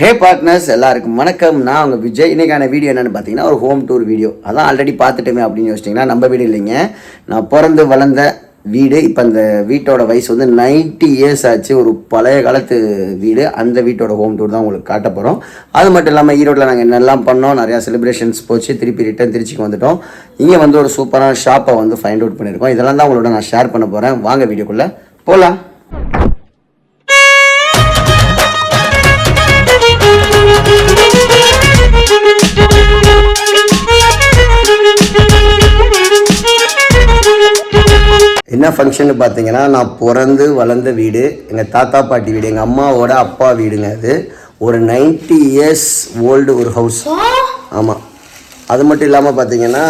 ஹே partners எல்லாருக்கும் வணக்கம். நான் உங்கள் விஜய். இன்றைக்கான வீடியோ என்னென்னு பார்த்தீங்கன்னா ஒரு ஹோம் டூர் வீடியோ. அதான் ஆல்ரெடி பார்த்துட்டோமே அப்படின்னு யோசிச்சிங்கன்னா நம்ம வீடு இல்லைங்க. நான் பிறந்து வளர்ந்த வீடு. இப்போ அந்த வீட்டோட வயசு வந்து 90 இயர்ஸ் ஆச்சு. ஒரு பழைய காலத்து வீடு. அந்த வீட்டோட ஹோம் டூர் தான் உங்களுக்கு காட்ட போகிறோம். அது மட்டும் இல்லாமல் ஈரோட்டில் நாங்கள் என்னெல்லாம் பண்ணோம், நிறையா செலிப்ரேஷன்ஸ் போச்சு, திருப்பி ரிட்டர்ன் திருச்சிக்கு வந்துட்டோம். இங்கே வந்து ஒரு சூப்பரான ஷாப்பை வந்து ஃபைண்ட் அவுட் பண்ணியிருக்கோம். இதெல்லாம் தான் உங்களோட நான் ஷேர் பண்ண போகிறேன். வாங்க வீடியோக்குள்ளே போகலாம். என்ன ஃபங்க்ஷன்னு பார்த்தீங்கன்னா, நான் பிறந்து வளர்ந்த வீடு, எங்கள் தாத்தா பாட்டி வீடு, எங்கள் அம்மாவோட அப்பா வீடுங்க. அது ஒரு 90 இயர்ஸ் ஓல்டு ஒரு ஹவுஸ். ஆமாம், அது மட்டும் இல்லாமல் பார்த்தீங்கன்னா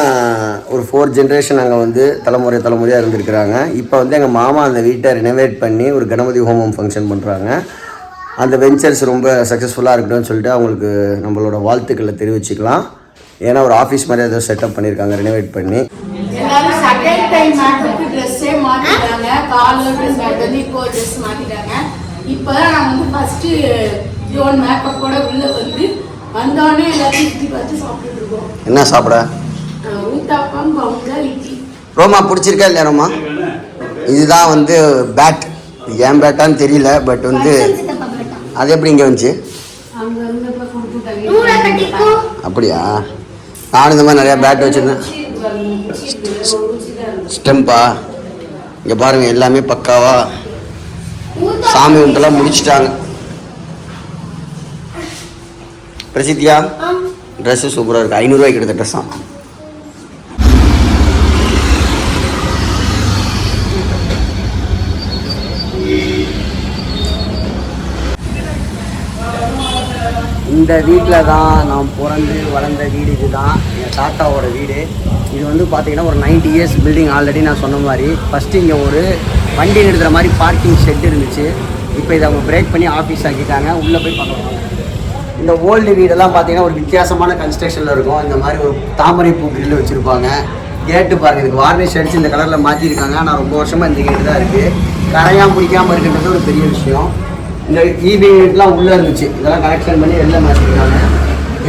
ஒரு 4 ஜென்ரேஷன் அங்கே வந்து தலைமுறையாக இருந்திருக்கிறாங்க. இப்போ வந்து எங்கள் மாமா அந்த வீட்டை ரினோவேட் பண்ணி ஒரு கணபதி ஹோமம் ஃபங்க்ஷன் பண்ணுறாங்க. அந்த வெஞ்சர்ஸ் ரொம்ப சக்ஸஸ்ஃபுல்லாக இருக்கணும்னு சொல்லிட்டு அவங்களுக்கு நம்மளோட வாழ்த்துக்களை தெரிவிச்சுக்கலாம். ஏன்னா ஒரு ஆஃபீஸ் மாதிரி ஏதோ செட்டப் பண்ணியிருக்காங்க ரினோவேட் பண்ணி. எல்லாரும் செகண்ட் டைம் மேக்கப்புக்கு ட்ரெஸ்ஸே மாத்திட்டாங்க. காலர் ட்ரெஸ் வந்து இப்போ ட்ரெஸ் மாத்திட்டாங்க. இப்போதான் நான் வந்து ஃபர்ஸ்ட் ஜோன் மேக்கப்போட உள்ள வந்தோடனே எல்லாத்தையும் சுற்றி பார்த்து சாப்பிட்டுட்டு இருக்கோம். என்ன சாப்பிட? ஊத்தாப்பம், பொங்கல், இட்லி. ரோமா பிடிச்சிருக்கா இல்லையா ரோமா? இதுதான் வந்து பேட். ஏன் பேட்டான்னு தெரியல, பட் வந்து அது எப்படி இங்கே வந்துச்சு? அப்படியா? நானும் இந்த மாதிரி நிறையா பேட் வச்சுருந்தேன். ஸ்டெம்பா இங்கே பாருங்கள், எல்லாமே பக்காவா சாமி கும்பிட்டெல்லாம் முடிச்சுட்டாங்க. பிரசித்தியா ட்ரெஸ்ஸு சூப்பராக இருக்குது. 500 ரூபாய்க்கு எடுத்த ட்ரெஸ் தான். இந்த வீட்டில் தான் நான் பிறந்து வளர்ந்த வீடு. இது தான் என் தாத்தாவோட வீடு. இது வந்து பார்த்திங்கன்னா ஒரு 90 இயர்ஸ் பில்டிங். ஆல்ரெடி நான் சொன்ன மாதிரி ஃபஸ்ட்டு இங்கே ஒரு வண்டி நிறுத்துகிற மாதிரி பார்க்கிங் ஷெட் இருந்துச்சு. இப்போ இதை அவங்க பிரேக் பண்ணி ஆஃபீஸ் ஆக்கிட்டாங்க. உள்ளே போய் பார்க்கலாம். இந்த ஓல்டு வீடெல்லாம் பார்த்திங்கன்னா ஒரு வித்தியாசமான கன்ஸ்ட்ரக்ஷனில் இருக்கும். இந்த மாதிரி ஒரு தாமரை பூ கிரில் வச்சுருப்பாங்க. கேட்டு பாருங்கள், இதுக்கு வார்னிஷ் அடித்து இந்த கலரில் மாற்றிருக்காங்க. ஆனால் ரொம்ப வருஷமாக இந்த கேட்டு தான் இருக்குது. கரையாமல் பிடிக்காமல் இருக்குன்றது ஒரு பெரிய விஷயம். இந்த ஈபி யூனிட்லாம் உள்ளே இருந்துச்சு. இதெல்லாம் கலெக்ஷன் பண்ணி வெளில மாற்றிருக்காங்க.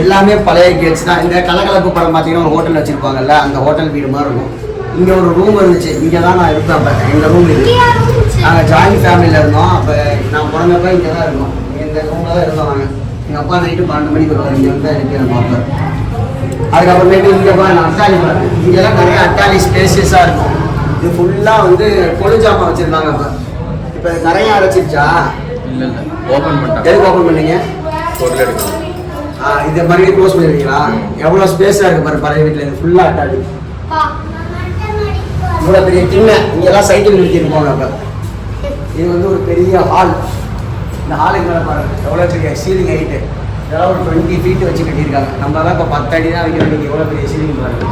எல்லாமே பழைய கேட்ஸ் தான். இந்த கலகலப்பு படம் பார்த்தீங்கன்னா ஒரு ஹோட்டல் வச்சுருப்பாங்கல்ல, அந்த ஹோட்டல் வீடு மாதிரி இருக்கும். இங்கே ஒரு ரூம் இருந்துச்சு. இங்கே தான் நான் இருப்பேன். அப்போ எங்கள் ரூம் இருக்குது. நாங்கள் ஜாயின்ட் ஃபேமிலியில் இருந்தோம். அப்போ நான் பிறந்தப்போ இங்கே தான் இருந்தோம். இந்த ரூமில் தான் இருந்தோம் நாங்கள். எங்கள் அப்பா நைட்டு 12 மணிக்கு வருவார். இங்கே வந்து எனக்கு என் பாப்பா. அதுக்கப்புறமேட்டு இங்கே போய் நான் அட்டாலி போகிறேன். இங்கெல்லாம் நிறைய அட்டாலி ஸ்பேசியஸாக இருக்கும். இது ஃபுல்லாக வந்து பொழுஜாமா வச்சுருந்தாங்க. இப்போ நிறைய அடைச்சிருச்சா? இல்லை ஓப்பன் பண்ணிட்டேன். எதுக்கு ஓப்பன் பண்ணீங்க? பொருள் எடுக்கணும். இதை மறுபடியும் க்ளோஸ் பண்ணிடுறீங்களா? எவ்வளோ ஸ்பேஸாக இருக்குது பாரு பழைய வீட்டில். இது ஃபுல்லாக அட்டாலி. இவ்வளோ பெரிய கிண்ண இங்கெல்லாம் சைக்கிள் நிறுத்திருப்போங்க. அப்போ இது வந்து ஒரு பெரிய ஹால். இந்த ஹாலுக்கு மேலே பாருங்கள் எவ்வளோ பெரிய சீலிங் ஹைட்டு. இதெல்லாம் ஒரு 20 ஃபீட் வச்சு கட்டியிருக்காங்க. நம்ம தான் இப்போ 10 அடி தான் வைக்க வேண்டிய எவ்வளோ பெரிய சீலிங் பாருங்கள்.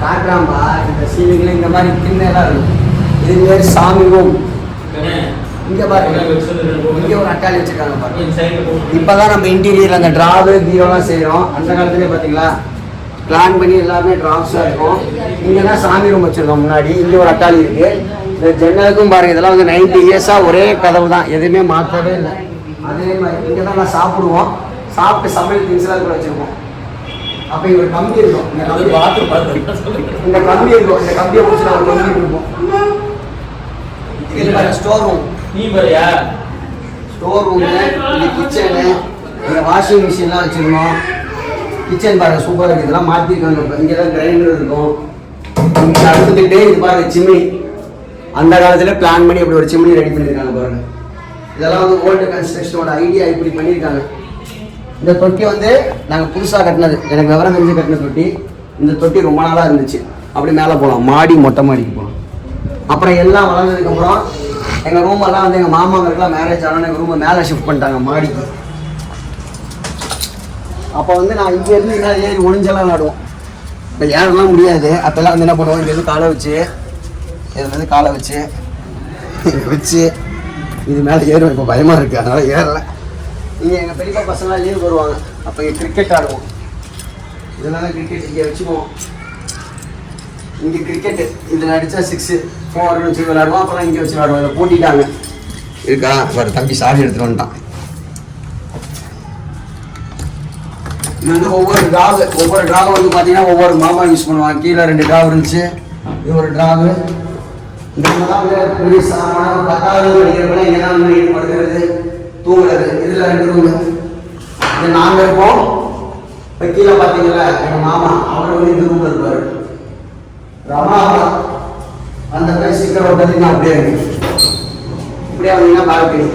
காட்டுறாம்பா. இந்த சீலிங்கில் இந்த மாதிரி கிண்ணெல்லாம் இருக்கும். இது பேர் சாமி ரூம். இங்கே பாருங்க, இங்கே ஒரு அட்டாலி வச்சுருக்காங்க பாருங்க. இப்போ தான் நம்ம இன்டீரியர் அந்த ட்ராவு பீரோலாம் செய்கிறோம். அந்த காலத்துலேயே பார்த்தீங்களா பிளான் பண்ணி எல்லாமே ட்ராப்ஸாக இருக்கும். இங்கே தான் சாமி ரூம் வச்சுருக்கோம் முன்னாடி. இங்கே ஒரு அட்டாலி இருக்குது. இந்த ஜன்னலுக்கும் பாருங்கள். இதெல்லாம் வந்து 90 இயர்ஸாக ஒரே கதவு தான், எதுவுமே மாற்றவே இல்லை. அதே மாதிரி இங்கே தான் நான் சாப்பிடுவோம். சாப்பிட்டு சமையல் திங்ஸ்லாம் கூட வச்சுருக்கோம். அப்போ இங்கே ஒரு கம்பி இருக்கும். இந்த கம்பி இந்த கம்பி இருக்கும். இந்த கம்பியை பிடிச்சி நான் ஒரு கம்பி இருக்கும். இது ஸ்டோர் ரூம். ஸ்டோர் ரூமு, இந்த கிச்சனு, இந்த வாஷிங் மிஷின்லாம் வச்சுருக்கோம். கிச்சன் பாருங்கள் சூப்பராக இருக்குது. இதெல்லாம் மாற்றிருக்காங்க. இப்போ இங்கே தான் கிரைண்டர் இருக்கும். இங்கே அடுத்துக்கிட்டே இது பாருங்கள் சிம்னி. அந்த காலத்தில் பிளான் பண்ணி அப்படி ஒரு சிம்னி ரெடி பண்ணியிருக்காங்க பாருங்கள். இதெல்லாம் வந்து ஓல்டு கன்ஸ்ட்ரக்ஷனோட ஐடியா இப்படி பண்ணியிருக்காங்க. இந்த தொட்டி வந்து நாங்கள் புதுசாக கட்டினது. எனக்கு விவரம் தெரிஞ்சு கட்டின தொட்டி. இந்த தொட்டி ரொம்ப நாளாக இருந்துச்சு. அப்படி மேலே போகலாம், மாடி மொட்டை மாடிக்கு போகலாம். அப்புறம் எல்லாம் வளர்ந்ததுக்கப்புறம் எங்கள் ரூமெல்லாம் வந்து எங்கள் மாமாங்களுக்குலாம் மேரேஜ் ஆனால் எங்கள் ரூமை மேலே ஷிஃப்ட் பண்ணிட்டாங்க மாடிக்கு. அப்போ வந்து நான் இங்கேருந்து என்ன ஏறி ஒளிஞ்செல்லாம் விளாடுவோம். இப்போ ஏறலாம் முடியாது. அப்போல்லாம் வந்து என்ன பண்ணுவோம், இங்கேருந்து காலை வச்சு இதுலேருந்து காலை வச்சு இது மேலே ஏறுவோம். இப்போ பயமாக இருக்குது, அதனால் ஏறலை. இங்கே எங்கள் பெரியப்பா பசங்களாம் லீவ் வருவாங்க. அப்போ இங்கே கிரிக்கெட் ஆடுவோம். இதனால கிரிக்கெட் இங்கே வச்சுக்குவோம். இங்கே கிரிக்கெட்டு இதில் அடித்தா 6 4 வச்சு விளையாடுவோம். அப்புறம் இங்கே வச்சு விளையாடுவோம். இதை பூட்டிட்டாங்க இருக்கா? வேறு தம்பி சாவி எடுத்துகிட்டு வந்துட்டான். இது வந்து ஒவ்வொரு ட்ராக் வந்து பார்த்தீங்கன்னா ஒவ்வொரு மாமா யூஸ் பண்ணுவாங்க. கீழே 2 ட்ராக் இருந்துச்சு, இது ஒரு ட்ராக். இந்த மாதிரி பெரிய சாமான 10வது படிக்கிறப்ப இங்கே தான் வந்து படுக்கிறது தூங்குறது. இதில் 2 ரூமு. இது நாங்கள் இருப்போம். இப்போ கீழே பார்த்தீங்களா எங்கள் மாமா அவர் வந்து இந்த ரூமில் இருப்பார். ரமாபுரம் அந்த மாதிரி சீக்கிரம் ஓட்டத்துக்கு அப்படியே இருக்கு. இப்படியே வந்தீங்கன்னா பால்கனி.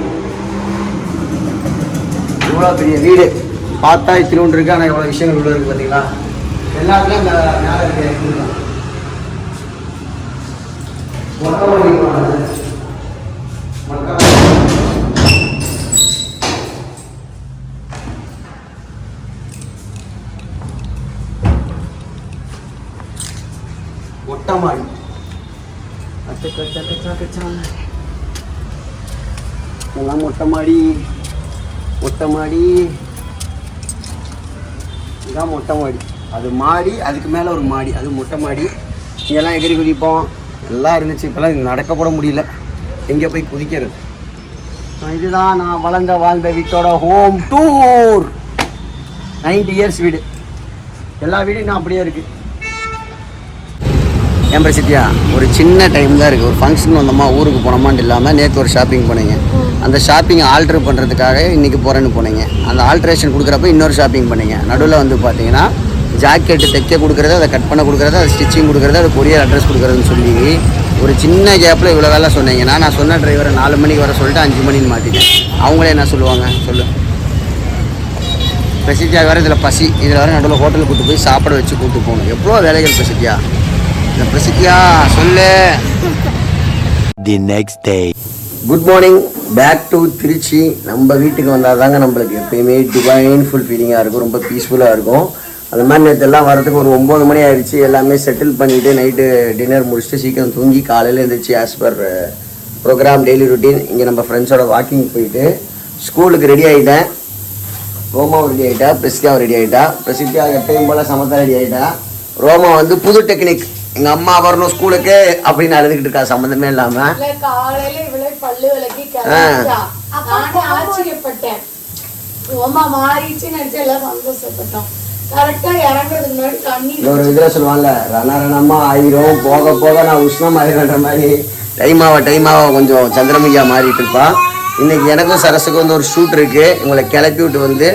இவ்வளோ பெரிய வீடு பார்த்தா இத்தினோண்டு இருக்கு. ஆனால் எவ்வளோ விஷயங்கள் உள்ள இருக்கு பார்த்தீங்களா? எல்லாத்துலேயும் இந்த மேலே இருக்கு. மொட்டை மாடி இதெல்லாம் மொட்டை மாடி. இதுதான் மொட்டை மாடி. அது மாடி, அதுக்கு மேலே ஒரு மாடி, அது மொட்டை மாடி. இங்கெல்லாம் எகிரி குதிப்போம் எல்லாம் இருந்துச்சு. இப்போல்லாம் நடக்க போட முடியல, எங்கே போய் குதிக்கிறது. இதுதான் நான் வாழ்ந்த வீட்டோட ஹோம் டூர். 90 இயர்ஸ் வீடு. எல்லா வீடும் நான் அப்படியே இருக்குது. ஏன் பிரசித்தியா ஒரு சின்ன டைம் தான் இருக்குது. ஒரு ஃபங்க்ஷன் வந்தோமா, ஊருக்கு போனோமான்னு இல்லாமல் நேற்று ஒரு ஷாப்பிங் போனீங்க. அந்த ஷாப்பிங் ஆல்ட்ரு பண்ணுறதுக்காக இன்றைக்கி போகிறேன்னு போனீங்க. அந்த ஆல்ட்ரேஷன் கொடுக்குறப்ப இன்னொரு ஷாப்பிங் பண்ணீங்க. நடுவில் வந்து பார்த்தீங்கன்னா ஜாக்கெட்டு தைக்க கொடுக்குறது, அதை கட் பண்ண கொடுக்குறது, அதை ஸ்டிச்சிங் கொடுக்குறது, அது கொரியர் அட்ரஸ் கொடுக்குறதுன்னு சொல்லி ஒரு சின்ன கேப்பில் இவ்வளோ வேலை சொன்னீங்கன்னா, நான் சொன்ன டிரைவரை 4 மணிக்கு வர சொல்லிட்டு 5 மணின்னு மாற்றிட்டேன். அவங்களே என்ன சொல்லுவாங்க சொல்லு? பிரசித்தியா வேறு இதில் பசி, இதில் வேறு நடுவில் ஹோட்டலுக்கு கூப்பிட்டு போய் சாப்பிட வச்சு கூப்பிட்டு போகணும். எவ்வளோ வேலைகள் பிரசித்தியா. இந்த பிரசித்தியா சொல்லு. The next day. Good morning, back to Trichy. நம்ம வீட்டுக்கு வந்தால் தாங்க நம்மளுக்கு எப்பயுமே டிவைன் ஃபுல் ஃபீலிங்காக இருக்கும், ரொம்ப பீஸ்ஃபுல்லாக இருக்கும். அந்த மாதிரி நேற்று எல்லாம் வரதுக்கு ஒரு 9 மணி ஆயிடுச்சு. எல்லாமே செட்டில் பண்ணிவிட்டு நைட்டு டின்னர் முடிச்சுட்டு சீக்கிரம் தூங்கி காலையில் எழுந்திரிச்சு as per program daily routine இங்கே நம்ம ஃப்ரெண்ட்ஸோட வாக்கிங் போயிட்டு ஸ்கூலுக்கு ரெடி ஆகிட்டேன். ரோமாவும் ரெடி ஆகிட்டா, பிரசித்தியாவும் ரெடி ஆகிட்டா. பிரசித்தியா எப்பயும் போல் சமத்தா ரெடி ஆகிட்டா. ரோமா வந்து புது டெக்னிக், எங்கள் அம்மா வரணும் ஸ்கூலுக்கு அப்படின்னு அழுதுகிட்டு இருக்கா சம்மந்தமே இல்லாமல். காலையில இவளே பல்லு விளக்கி ஆச்சரியப்பட்டேன். ரோமா மாறிச்சு நினைச்சு எல்லாம் சந்தோஷப்பட்டோம். கரெக்டா இறங்குறதுக்கு முன்னாடி தண்ணி ஒரு இதில் சொல்லுவாங்கல்ல, ரணரணமா ஆயிரும், போக போக நான் உஷ்ணம் ஆயிருன்ற மாதிரி டைமாவா கொஞ்சம் சந்திரமுகியா மாறிட்டு இருப்பான். இன்னைக்கு எனக்கும் சரஸுக்கு வந்து ஒரு ஷூட் இருக்கு. உங்களை கிளப்பி விட்டு வந்து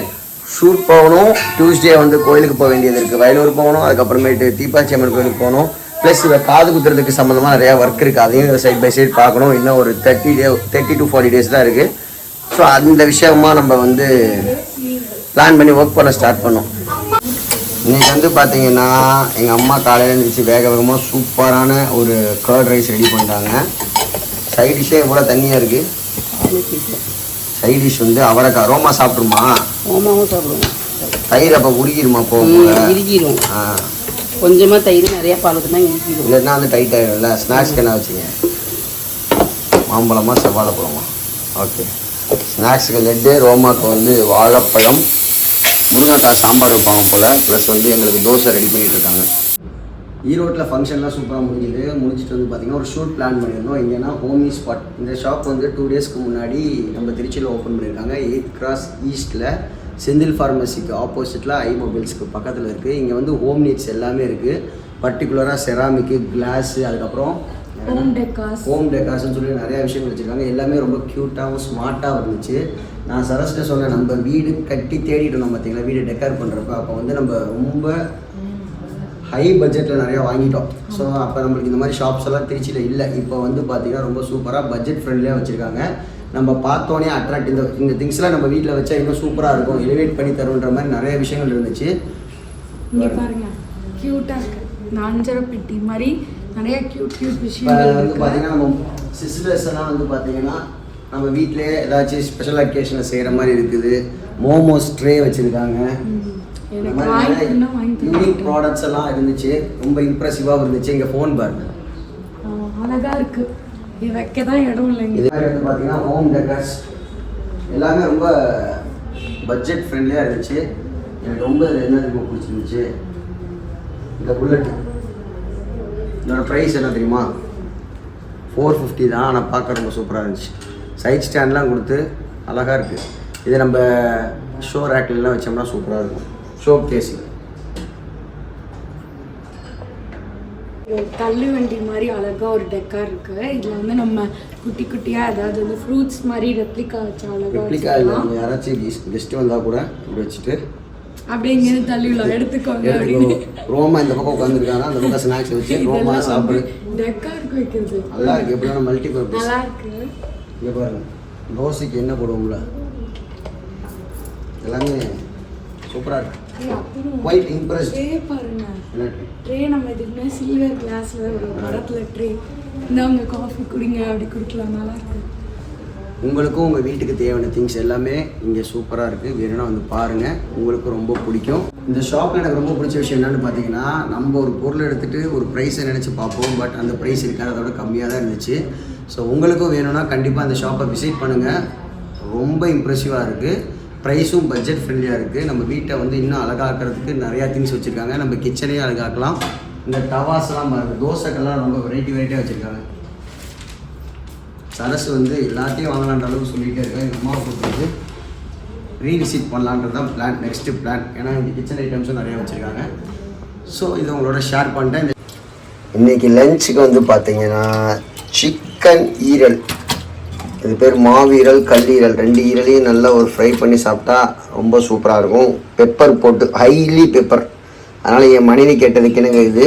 ஷூட் போகணும். டியூஸ்டே வந்து கோயிலுக்கு போக வேண்டியது இருக்குது, வயலூர் போகணும். அதுக்கப்புறமேட்டு தீபாச்சி அம்மன் கோயிலுக்கு போகணும். ப்ளஸ் இதை காது குத்துறதுக்கு சம்மந்தமாக நிறையா ஒர்க் இருக்குது, அதையும் சைட் பை சைட் பார்க்கணும். இன்னும் ஒரு 30 to 40 days தான் இருக்குது. ஸோ அந்த விஷயமா நம்ம வந்து பிளான் பண்ணி ஒர்க் பண்ண ஸ்டார்ட் பண்ணோம். இன்றைக்கி வந்து பார்த்தீங்கன்னா எங்கள் அம்மா காலையில் இருந்துச்சு வேகமாக சூப்பரான ஒரு கர்ட் ரைஸ் ரெடி பண்ணிட்டாங்க. சைட் டிஷ்ஷே எவ்வளோ தண்ணியாக இருக்குது. சைட் டிஷ் வந்து அவரைக்காய். ரோமா சாப்பிட்ருமா? ரோமாவும் சாப்பிடுவோம். தயிர் அப்போ உருகிடுமா? போகும் இறுகிடும். கொஞ்சமாக தயிர் நிறையா பால் ஊற்றினா இறுகிடும். இல்லைன்னா வந்து டைட் ஆகிடும்ல. ஸ்நாக்ஸ்க்கு என்ன வச்சுங்க? மாம்பழமா செவ்வாழைப்பழமா? ஓகே. ஸ்நாக்ஸுக்கு லெட்டு, ரோமாவுக்கு வந்து வாழைப்பழம், முருங்கைக்காய் சாம்பார் வைப்பாங்க போல். ப்ளஸ் வந்து எங்களுக்கு தோசை ரெடி பண்ணிட்டு இருக்காங்க. ஈரோட்டில் ஃபங்க்ஷன்லாம் சூப்பராக முடிஞ்சிட்டு வந்து பார்த்திங்கன்னா ஒரு ஷூட் பிளான் பண்ணியிருந்தோம். எங்கன்னா ஹோமி ஸ்பாட். இந்த ஷாப் வந்து 2 டேஸ்க்கு முன்னாடி நம்ம திருச்சியில் ஓப்பன் பண்ணியிருக்காங்க. 8th Cross ஈஸ்ட்டில் செந்தில் ஃபார்மசிக்கு ஆப்போசிட்டில் ஐ மொபைல்ஸ்க்கு பக்கத்தில் இருக்குது. இங்கே வந்து ஹோம் நீட்ஸ் எல்லாமே இருக்குது. பர்டிகுலராக செராமிக்கு, கிளாஸு, அதுக்கப்புறம் ஹோம் டெக்கார்ஸ்ன்னு சொல்லி நிறையா விஷயங்கள் வச்சுருக்காங்க. எல்லாமே ரொம்ப க்யூட்டாகவும் ஸ்மார்ட்டாகவும் இருந்துச்சு. நான் சரஸ்கிட்ட சொன்னேன், நம்ம வீடு கட்டி தேடிட்டு இருந்தோம் பார்த்தீங்களா, வீடு டெக்கார் பண்ணுறப்ப. அப்போ வந்து நம்ம ரொம்ப ஹை பட்ஜெட்டில் நிறையா வாங்கிட்டோம். ஸோ அப்போ நம்மளுக்கு இந்த மாதிரி ஷாப்ஸ் எல்லாம் திருச்சியில் இல்லை. இப்போ வந்து பார்த்திங்கன்னா ரொம்ப சூப்பராக பட்ஜெட் ஃப்ரெண்ட்லியாக வச்சுருக்காங்க. நம்ம பார்த்தோன்னே அட்ராக்ட், இந்த திங்ஸ்லாம் நம்ம வீட்டில் வச்சா இன்னும் சூப்பராக இருக்கும், எலிவேட் பண்ணி தருன்ற மாதிரி நிறைய விஷயங்கள் இருந்துச்சு. இங்கே பாருங்க, க்யூட்டாக இருக்குது. நாஞ்சர பெட்டி மாதிரி நிறைய க்யூட் விஷயங்கள் வந்து பார்த்தீங்கன்னா நம்ம சிஸ்டர்ஸ் எல்லாம் வந்து பார்த்தீங்கன்னா நம்ம வீட்டிலே ஏதாச்சும் ஸ்பெஷல் அக்கேஷனில் செய்கிற மாதிரி இருக்குது. மோமோஸ் ட்ரே வச்சுருக்காங்க. யூனிக் ப்ராடக்ட்ஸ் எல்லாம் இருந்துச்சு. ரொம்ப இம்ப்ரெசிவாக இருந்துச்சு. இங்கே ஃபோன் பாருங்க, அழகாக இருக்குது. இது வைக்க தான் இடம் இல்லைங்க. இது மாதிரி வந்து பார்த்தீங்கன்னா ஹோம் டெக்கர்ஸ் எல்லாமே ரொம்ப பட்ஜெட் ஃப்ரெண்ட்லியாக இருந்துச்சு. எனக்கு ரொம்ப என்ன தெரியுமா பிடிச்சிருந்துச்சு, இந்த புல்லட். இதோட ப்ரைஸ் என்ன தெரியுமா? 450 தான். ஆனால் பார்க்க ரொம்ப சூப்பராக இருந்துச்சு. சைட் ஸ்டாண்ட்லாம் கொடுத்து அழகாக இருக்குது. இதை நம்ம ஷோ ரேக்லாம் வச்சோம்னா சூப்பராக இருக்கும். Showcase. தள்ளு வண்டி மாதிரி அழகா ஒரு டெக்கார் இருக்கு. இதுல வந்து நம்ம குட்டி குட்டியா ஏதாவது வந்து ஃப்ரூட்ஸ் மாதிரி ரெப்ளிகா வச்சு ரெப்ளிகா இல்லை, நம்ம யாராச்சும் கெஸ்ட் வந்தா கூட இப்படி வச்சுட்டு அப்படியே இங்கேருந்து தள்ளி உள்ள எடுத்துக்கோங்க. ரோமா இந்த பக்கம் உட்காந்துருக்காங்க, அந்த பக்கம் ஸ்நாக்ஸ் வச்சு ரோமா சாப்பிடு. டெக்காருக்கு வைக்கிறது நல்லா இருக்கு. எப்படின்னா மல்டி பர்பஸ். நல்லா இருக்கு. இங்கே பாருங்க, தோசைக்கு என்ன போடுவோம்ல, எல்லாமே சூப்பராக இருக்கு. Quite impressed. ட்ரே பாருங்க, ட்ரே நம்ம இதுக்குமே சில்வர் கிளாஸ்ல ஒரு மரத்துல ட்ரே இந்தாங்க காஃபி குடிங்க அப்படி குடிக்கலாம். நல்லா இருக்கு. உங்களுக்கும் உங்கள் வீட்டுக்கு தேவையான திங்ஸ் எல்லாமே இங்கே சூப்பராக இருக்குது. வேணும்னா வந்து பாருங்கள், உங்களுக்கு ரொம்ப பிடிக்கும். இந்த ஷாப்பில் எனக்கு ரொம்ப பிடிச்ச விஷயம் என்னென்னு பார்த்தீங்கன்னா, நம்ம ஒரு பொருள் எடுத்துகிட்டு ஒரு ப்ரைஸை நினச்சி பார்ப்போம், பட் அந்த ப்ரைஸ் இருக்காது, அதோட கம்மியாக தான் இருந்துச்சு. ஸோ உங்களுக்கும் வேணும்னா கண்டிப்பாக அந்த ஷாப்பை விசிட் பண்ணுங்கள். ரொம்ப இம்ப்ரெசிவாக இருக்குது. ப்ரைஸும் பட்ஜெட் ஃப்ரெண்ட்லியாக இருக்குது. நம்ம வீட்டை வந்து இன்னும் அழகாக்கிறதுக்கு நிறையா திங்ஸ் வச்சுருக்காங்க. நம்ம கிச்சனையும் அழகாக்கலாம். இந்த டவாஸ்லாம் பாருங்கள், தோசைக்கெல்லாம் ரொம்ப வெரைட்டியாக வச்சுருக்காங்க. சரசு வந்து எல்லாத்தையும் வாங்கலான்ற அளவுக்கு சொல்லிகிட்டே இருக்கேன். எங்கள் அம்மாவை கொடுத்துட்டு ரீவிசிட் பண்ணலான்றது தான் பிளான், நெக்ஸ்ட்டு பிளான். ஏன்னா இந்த கிச்சன் ஐட்டம்ஸும் நிறையா வச்சுருக்காங்க. ஸோ இதை உங்களோட ஷேர் பண்ணிட்டேன். இன்றைக்கி லஞ்சுக்கு வந்து பார்த்தீங்கன்னா சிக்கன் ஈரல், இது பேர் மாவீரல் கல்லீரல், 2 ஈரலையும் நல்லா ஒரு ஃப்ரை பண்ணி சாப்பிட்டா ரொம்ப சூப்பராக இருக்கும். பெப்பர் போட்டு ஹைலி பெப்பர். அதனால் என் மனைவி கேட்டதுக்கு என்னங்க இது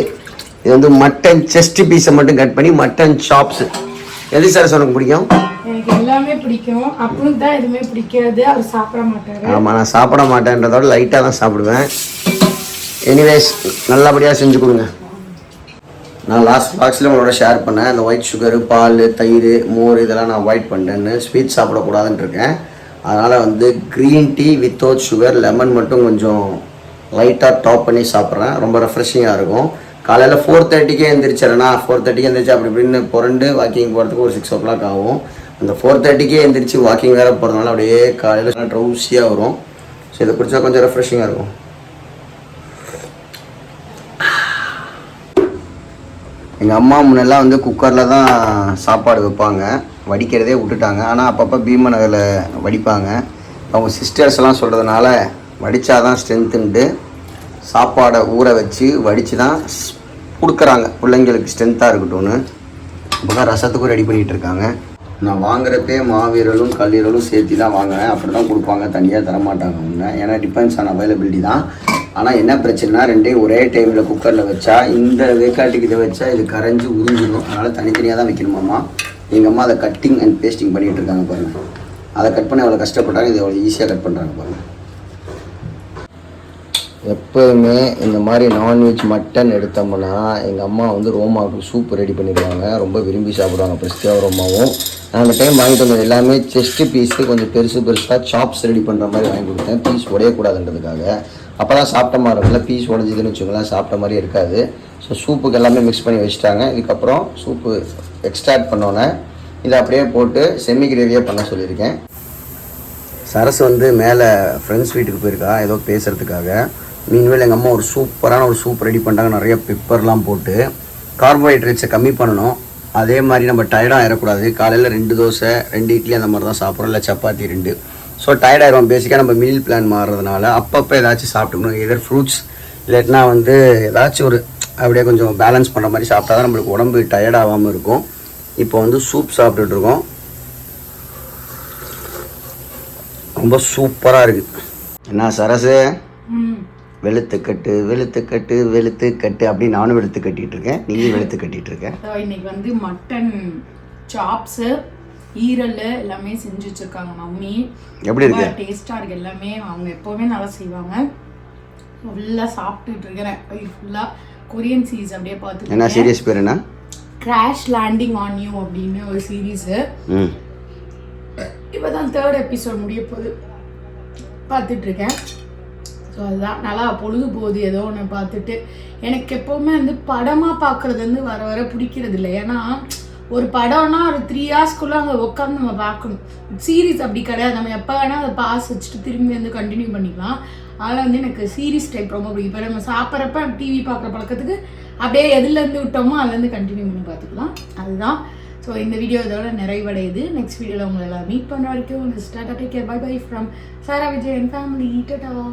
வந்து மட்டன் செஸ்ட் பீஸை மட்டும் கட் பண்ணி மட்டன் சாப்ஸு. எது சார் உனக்கு பிடிக்கும்? எனக்கு எல்லாமே பிடிக்கும். அப்புறம் தான் எதுவுமே பிடிக்காது, அவர் சாப்பிட மாட்டாரு. ஆமாம், நான் சாப்பிட மாட்டேன்றதோட லைட்டாக தான் சாப்பிடுவேன். எனிவேஸ் நல்லபடியாக செஞ்சு கொடுங்க. நான் லாஸ்ட் பாக்ஸில் உங்களோட ஷேர் பண்ணேன், இந்த ஒயிட் சுகரு, பால், தயிர், மோர் இதெல்லாம் நான் அவாய்ட் பண்ணிட்டேன்னு, ஸ்வீட் சாப்பிடக்கூடாதுன்னு இருக்கேன். அதனால் வந்து green tea without sugar, lemon மட்டும் கொஞ்சம் லைட்டாக டாப் பண்ணி சாப்பிட்றேன். ரொம்ப ரெஃப்ரெஷிங்காக இருக்கும். காலையில் 4:30க்கே எழுந்திரிச்சிடறேன்னா 4:30க்கு எழுந்திரிச்சு அப்படி இப்படின்னு புரண்டு வாக்கிங் போகிறதுக்கு ஒரு 6 o'clock ஆகும். அந்த 4:30க்கே எழுந்திரிச்சு வாக்கிங் வேறு போகிறதுனால அப்படியே காலையில் ட்ரௌசியாக வரும். ஸோ இதை குடித்தா கொஞ்சம் ரெஃப்ரெஷிங்காக இருக்கும். எங்கள் அம்மா முன்னெல்லாம் வந்து குக்கரில் தான் சாப்பாடு வைப்பாங்க, வடிக்கிறதே விட்டுட்டாங்க. ஆனால் அப்பப்போ பீம நகரில் வடிப்பாங்க. அவங்க சிஸ்டர்ஸ்லாம் சொல்கிறதுனால வடித்தாதான் ஸ்ட்ரென்த்துன்ட்டு சாப்பாடை ஊற வச்சு வடித்து தான் கொடுக்குறாங்க, பிள்ளைங்களுக்கு ஸ்ட்ரென்த்தாக இருக்கட்டும்னு. இப்போ தான் ரசத்துக்கும் ரெடி பண்ணிகிட்டு இருக்காங்க. நான் வாங்குறப்பே மாவீரலும் கல்லீரலும் சேர்த்து தான் வாங்குவேன். அப்படி தான் கொடுப்பாங்க, தனியாக தரமாட்டாங்க அவங்க. ஏன்னா டிபெண்ட்ஸ் ஆன் அவைலபிலிட்டி தான். ஆனால் என்ன பிரச்சனைனா, ரெண்டையும் ஒரே டைமில் குக்கரில் வச்சா இந்த வேக்காட்டுக்கு இதை வச்சா இது கரைஞ்சி உறிஞ்சிடும். அதனால் தனித்தனியாக தான் வைக்கணுமாம்மா. எங்கள் அம்மா அதை கட்டிங் அண்ட் பேஸ்டிங் பண்ணிகிட்டு இருக்காங்க பாருங்கள். அதை கட் பண்ணி அவ்வளோ கஷ்டப்பட்டாங்க, இது அவ்வளோ ஈஸியாக கட் பண்ணுறாங்க பாருங்கள். எப்போதுமே இந்த மாதிரி நான்வெஜ் மட்டன் எடுத்தோம்னா எங்கள் அம்மா வந்து ரோமாவுக்கு சூப் ரெடி பண்ணிடுவாங்க. ரொம்ப விரும்பி சாப்பிடுவாங்க பிரிஸ்டியாக ரோமாவும். நான் அந்த டைம் வாங்கிட்டு வந்தது எல்லாமே செஸ்ட்டு பீஸு கொஞ்சம் பெருசாக சாப்ஸ் ரெடி பண்ணுற மாதிரி வாங்கி கொடுத்தேன், பீஸ் உடையக்கூடாதுன்றதுக்காக. அப்போ தான் சாப்பிட்ட மாதிரி இருக்குல்ல, பீஸ் உடஞ்சிதுன்னு வச்சுக்கோங்களேன், சாப்பிட்ட மாதிரி இருக்காது. ஸோ சூப்புக்கு எல்லாமே மிக்ஸ் பண்ணி வச்சுட்டாங்க. இதுக்கப்புறம் சூப்பு எக்ஸ்ட்ராக்ட் பண்ணோன்னே இதை அப்படியே போட்டு செமி கிரேவியாக பண்ண சொல்லியிருக்கேன். சரஸ் வந்து மேலே ஃப்ரெண்ட்ஸ் வீட்டுக்கு போயிருக்கா ஏதோ பேசுகிறதுக்காக. மீன்வேல் எங்கள் அம்மா ஒரு சூப்பரான ஒரு சூப் ரெடி பண்ணிட்டாங்க, நிறைய பெப்பர்லாம் போட்டு. கார்போஹைட்ரேட்ஸை கம்மி பண்ணணும், அதே மாதிரி நம்ம டயர்டாக ஆகிடக்கூடாது. காலையில் 2 தோசை 2 இட்லி அந்த மாதிரி தான் சாப்பிட்றோம், இல்லை சப்பாத்தி 2. ஸோ டயர்டாயிரும். பேசிக்காக நம்ம மீல் பிளான் மாறுறதுனால அப்பப்போ ஏதாச்சும் சாப்பிட்டுக்கணும். எதர் ஃப்ரூட்ஸ் இல்லாட்டினா வந்து ஏதாச்சும் ஒரு அப்படியே கொஞ்சம் பேலன்ஸ் பண்ணுற மாதிரி சாப்பிட்டா தான் நம்மளுக்கு உடம்பு டயர்டாகாமல் இருக்கும். இப்போ வந்து சூப் சாப்பிட்டுட்ருக்கோம், ரொம்ப சூப்பராக இருக்குது. என்ன சரசு, வெளுத்து கட்டு வெளுத்து கட்டு வெளுத்து கட்டு அப்படி நானும் வெளுத்து கட்டிட்டு இருக்கேன், நீயும் வெளுத்து கட்டிட்டு இருக்கேன். இன்னைக்கு வந்து மட்டன் சாப்ஸு ஈரல் எல்லாமே செஞ்சு வச்சிருக்காங்க மம்மி. எப்படி இருக்கு? டேஸ்டா இருக்கு எல்லாமே. அவங்க எப்பவுமே நல்லா செய்வாங்க. ஃபுல்லா சாப்பிட்டுட்டு இருக்கிறேன் ஃபுல்லா. கொரியன் சீரிஸ் அப்படியே பார்த்து. என்ன சீரியஸ் பேர் என்ன? கிராஷ் லேண்டிங் ஆன் யூ அப்படின்னு ஒரு சீரீஸ். இப்போதான் 3rd எபிசோட் முடிய போகுது, பார்த்துட்டு இருக்கேன். ஸோ அதுதான் நல்லா பொழுது போகுது ஏதோ ஒன்று பார்த்துட்டு. எனக்கு எப்போவுமே வந்து படமாக பார்க்குறது வந்து வர வர பிடிக்கிறது இல்லை. ஏன்னா ஒரு படம்னா ஒரு 3 hours அங்கே உட்காந்து நம்ம பார்க்கணும். சீரீஸ் அப்படி கிடையாது, நம்ம எப்போ வேணால் அதை பாஸ் வச்சுட்டு திரும்பி வந்து கண்டினியூ பண்ணிக்கலாம். அதனால் வந்து எனக்கு சீரீஸ் டைப் ரொம்ப பிடிக்கும். இப்போ நம்ம சாப்பிட்றப்ப டிவி பார்க்குற பழக்கத்துக்கு அப்படியே எதுலேருந்து விட்டோமோ அதுலேருந்து கண்டினியூ பண்ணி பார்த்துக்கலாம். அதுதான். ஸோ இந்த வீடியோ இதோட நிறைவடையுது. நெக்ஸ்ட் வீடியோவில் உங்களை எல்லாம் மீட் பண்ணுற வரைக்கும் tata, take care, bye bye from Sara Vijay and family. Tata.